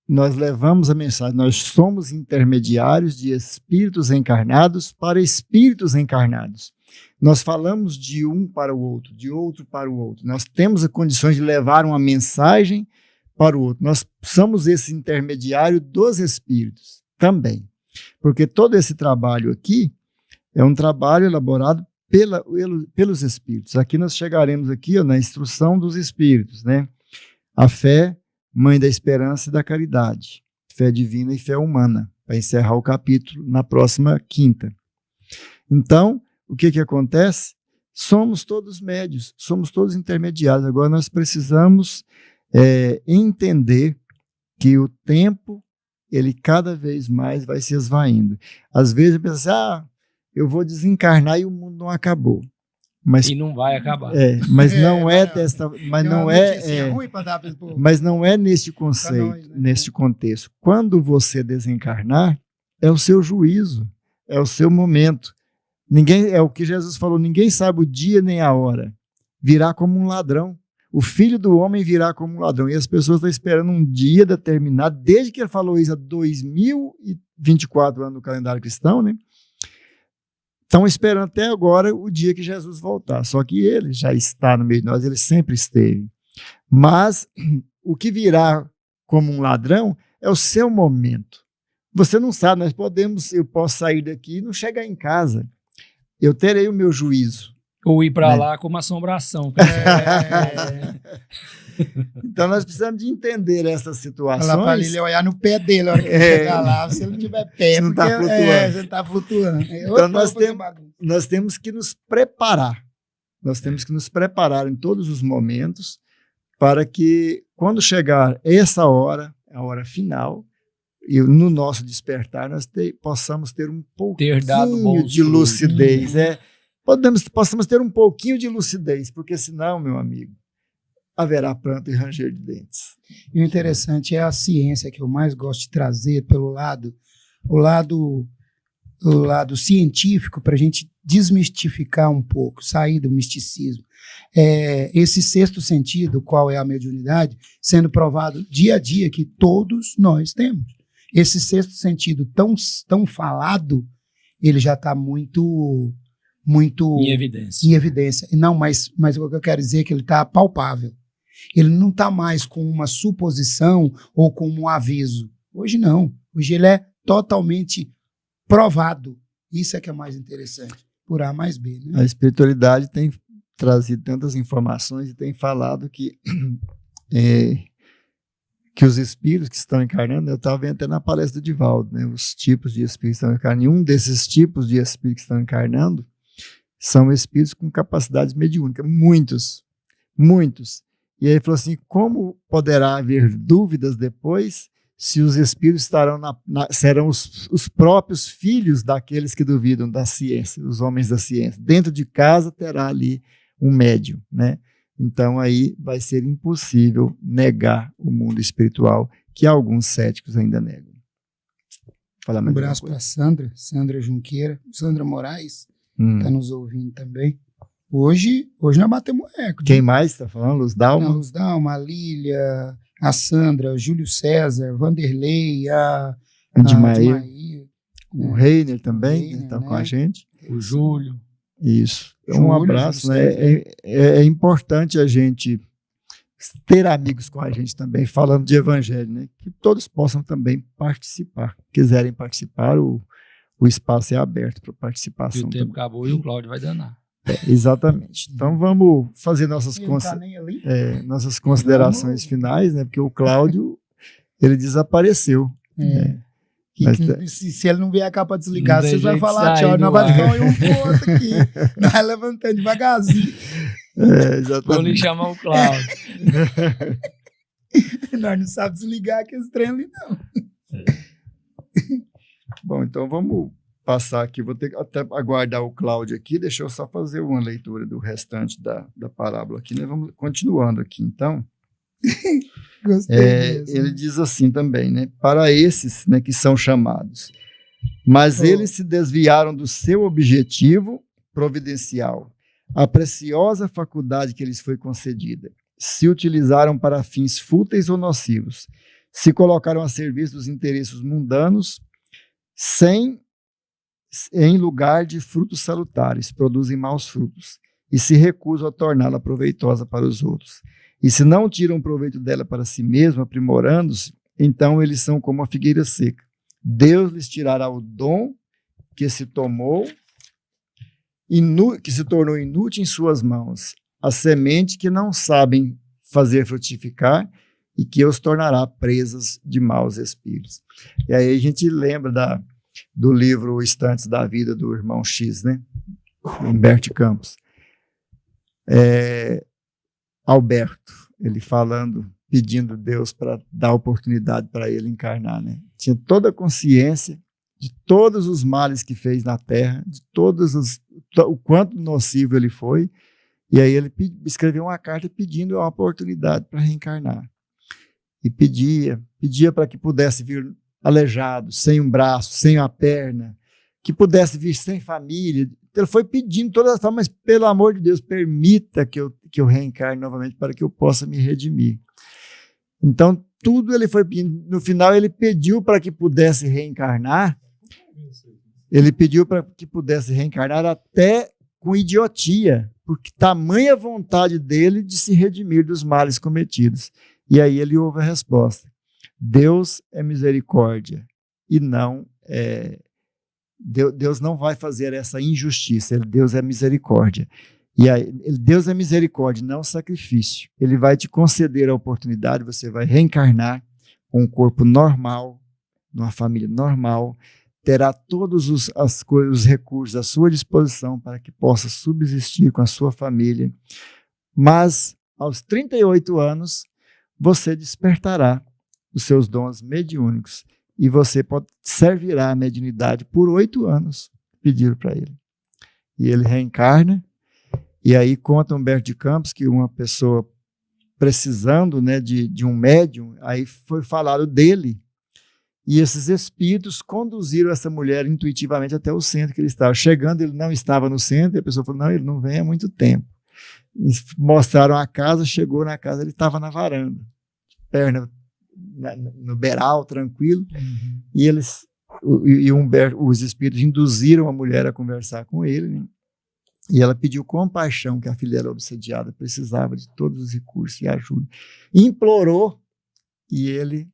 Nós levamos a mensagem, nós somos intermediários de espíritos encarnados para espíritos encarnados. Nós falamos de um para o outro, de outro para o outro. Nós temos as condições de levar uma mensagem para o outro. Nós somos esse intermediário dos espíritos também. Porque todo esse trabalho aqui é um trabalho elaborado pelos espíritos. Aqui nós chegaremos aqui, na instrução dos espíritos, né? A fé, mãe da esperança e da caridade. Fé divina e fé humana. Para encerrar o capítulo na próxima quinta. Então, o que acontece? Somos todos médios, somos todos intermediários. Agora nós precisamos entender que o tempo, ele cada vez mais vai se esvaindo. Às vezes eu penso assim, eu vou desencarnar e o mundo não acabou. E não vai acabar. Mas não mas não é neste conceito, nós, né? neste contexto. Quando você desencarnar, é o seu juízo, é o seu momento. É o que Jesus falou, ninguém sabe o dia nem a hora. Virá como um ladrão. O Filho do Homem virá como um ladrão. E as pessoas estão esperando um dia determinado, desde que ele falou isso há 2024 anos no calendário cristão, né? Estão esperando até agora o dia que Jesus voltar. Só que ele já está no meio de nós, ele sempre esteve. Mas o que virá como um ladrão é o seu momento. Você não sabe, eu posso sair daqui e não chegar em casa. Eu terei o meu juízo. Ou ir para lá como assombração. Então nós precisamos de entender essas situações. Falar para ele olhar no pé dele, a hora que ele chegar lá, se ele não tiver pé, você não está flutuando. Então nós temos que nos preparar. Nós temos que nos preparar em todos os momentos para que, quando chegar essa hora, a hora final, e no nosso despertar, nós possamos ter um pouquinho de lucidez. Possamos ter um pouquinho de lucidez, porque senão, meu amigo, haverá pranto e ranger de dentes. E o interessante é a ciência, que eu mais gosto de trazer pelo o lado científico, para a gente desmistificar um pouco, sair do misticismo. Esse sexto sentido, qual é a mediunidade, sendo provado dia a dia que todos nós temos. Esse sexto sentido tão falado, ele já está muito em evidência. Não, mas o que eu quero dizer é que ele está palpável. Ele não está mais com uma suposição ou com um aviso. Hoje não. Hoje ele é totalmente provado. Isso é que é mais interessante. Por A mais B. Né? A espiritualidade tem trazido tantas informações e tem falado que os espíritos que estão encarnando, eu estava vendo até na palestra do Divaldo, né, os tipos de espíritos que estão encarnando. E um desses tipos de espíritos que estão encarnando são espíritos com capacidades mediúnicas, muitos. E aí ele falou assim, como poderá haver dúvidas depois se os espíritos serão os próprios filhos daqueles que duvidam da ciência, os homens da ciência. Dentro de casa terá ali um médium, né? Então aí vai ser impossível negar o mundo espiritual, que alguns céticos ainda negam. Um abraço para Sandra Junqueira, Sandra Moraes, está nos ouvindo também. Hoje nós batemos recorde. Quem mais está falando? Luz Dalma? Luz Dalma, a Lília, a Sandra, o Júlio César, Vanderlei, a Dimair, o Reiner também, está com a gente. O Júlio. Isso. Um abraço, né? É importante a gente ter amigos com a gente também, falando de evangelho, né? Que todos possam também participar. Quiserem participar, o espaço é aberto para participação. E o tempo acabou e o Cláudio vai danar. Exatamente. Então vamos fazer nossas considerações finais, né? Porque o Cláudio, ele desapareceu. Se ele não vier cá para desligar, você vai falar tchau, nós vamos ficar um pro outro aqui. Nós vai levantando devagarzinho. Exatamente. Vamos chamar o Cláudio. Nós não sabemos desligar aquele trem ali, não. Bom, então vamos passar aqui. Vou ter que até aguardar o Cláudio aqui. Deixa eu só fazer uma leitura do restante da parábola aqui, né? Vamos continuando aqui, então. Gostei ele diz assim também, né? Para esses, né, que são chamados. Mas eles se desviaram do seu objetivo providencial, a preciosa faculdade que lhes foi concedida. Se utilizaram para fins fúteis ou nocivos. Se colocaram a serviço dos interesses mundanos, em lugar de frutos salutares, produzem maus frutos, e se recusam a torná-la proveitosa para os outros. E se não tiram proveito dela para si mesmo, aprimorando-se, então eles são como a figueira seca. Deus lhes tirará o dom que se tornou inútil em suas mãos, a semente que não sabem fazer frutificar e que os tornará presas de maus espíritos. E aí a gente lembra do livro Instantes da Vida, do irmão X, né? Humberto Campos. Alberto, ele falando, pedindo Deus para dar oportunidade para ele encarnar, né? Tinha toda a consciência de todos os males que fez na Terra, de o quanto nocivo ele foi, e aí ele escreveu uma carta pedindo a oportunidade para reencarnar. E pedia para que pudesse vir aleijado, sem um braço, sem uma perna, que pudesse vir sem família. Ele foi pedindo de todas as formas, mas pelo amor de Deus, permita que eu reencarne novamente para que eu possa me redimir. Então, tudo ele foi pedindo. No final, ele pediu para que pudesse reencarnar. Ele pediu para que pudesse reencarnar até com idiotia, porque tamanha vontade dele de se redimir dos males cometidos. E aí ele ouve a resposta. Deus é misericórdia e não Deus não vai fazer essa injustiça. Deus é misericórdia. E aí, Deus é misericórdia, não sacrifício. Ele vai te conceder a oportunidade, você vai reencarnar com um corpo normal, numa família normal, terá todos os recursos à sua disposição para que possa subsistir com a sua família. Mas, aos 38 anos, você despertará os seus dons mediúnicos e você servirá a mediunidade por 8 anos, pediram para ele. E ele reencarna, e aí conta Humberto de Campos que uma pessoa precisando, né, de um médium, aí foi falado dele, e esses espíritos conduziram essa mulher intuitivamente até o centro que ele estava. Chegando, ele não estava no centro, e a pessoa falou, não, ele não vem há muito tempo. E mostraram a casa, chegou na casa, ele estava na varanda, perna no beiral, tranquilo, e os espíritos induziram a mulher a conversar com ele, né? E ela pediu com paixão, que a filha era obsediada, precisava de todos os recursos e ajuda. Implorou, e ele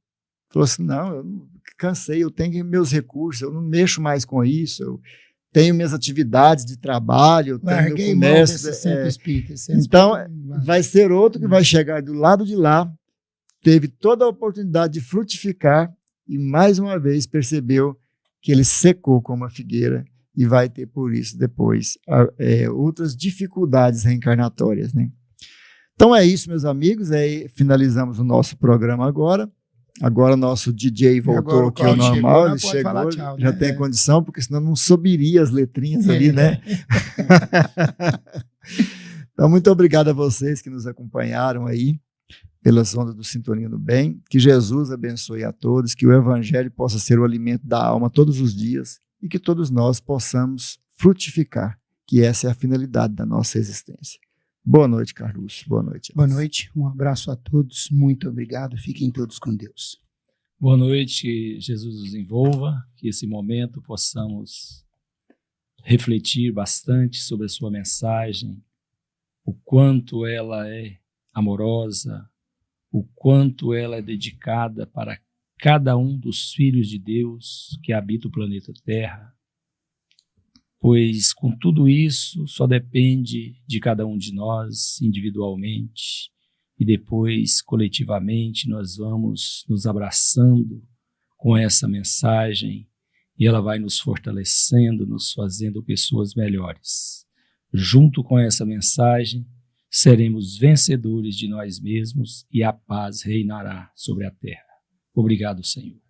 falou assim, não, eu cansei, eu tenho meus recursos, eu não mexo mais com isso, eu tenho minhas atividades de trabalho, eu tenho meu comércio. Então, vai ser outro que vai chegar do lado de lá, teve toda a oportunidade de frutificar e, mais uma vez, percebeu que ele secou como a figueira e vai ter, por isso, depois, outras dificuldades reencarnatórias, né? Então é isso, meus amigos, finalizamos o nosso programa agora. Agora o nosso DJ voltou aqui ao normal, ele chegou, tchau, já tem condição, porque senão não subiria as letrinhas ali, né? Então, muito obrigado a vocês que nos acompanharam aí, pelas ondas do Sintonia do Bem, que Jesus abençoe a todos, que o Evangelho possa ser o alimento da alma todos os dias e que todos nós possamos frutificar, que essa é a finalidade da nossa existência. Boa noite, Carlos. Boa noite. Boa noite, um abraço a todos, muito obrigado, fiquem todos com Deus. Boa noite, que Jesus nos envolva, que esse momento possamos refletir bastante sobre a sua mensagem, o quanto ela é amorosa, o quanto ela é dedicada para cada um dos filhos de Deus que habita o planeta Terra, pois com tudo isso só depende de cada um de nós individualmente e depois coletivamente nós vamos nos abraçando com essa mensagem e ela vai nos fortalecendo, nos fazendo pessoas melhores. Junto com essa mensagem, seremos vencedores de nós mesmos e a paz reinará sobre a terra. Obrigado, Senhor.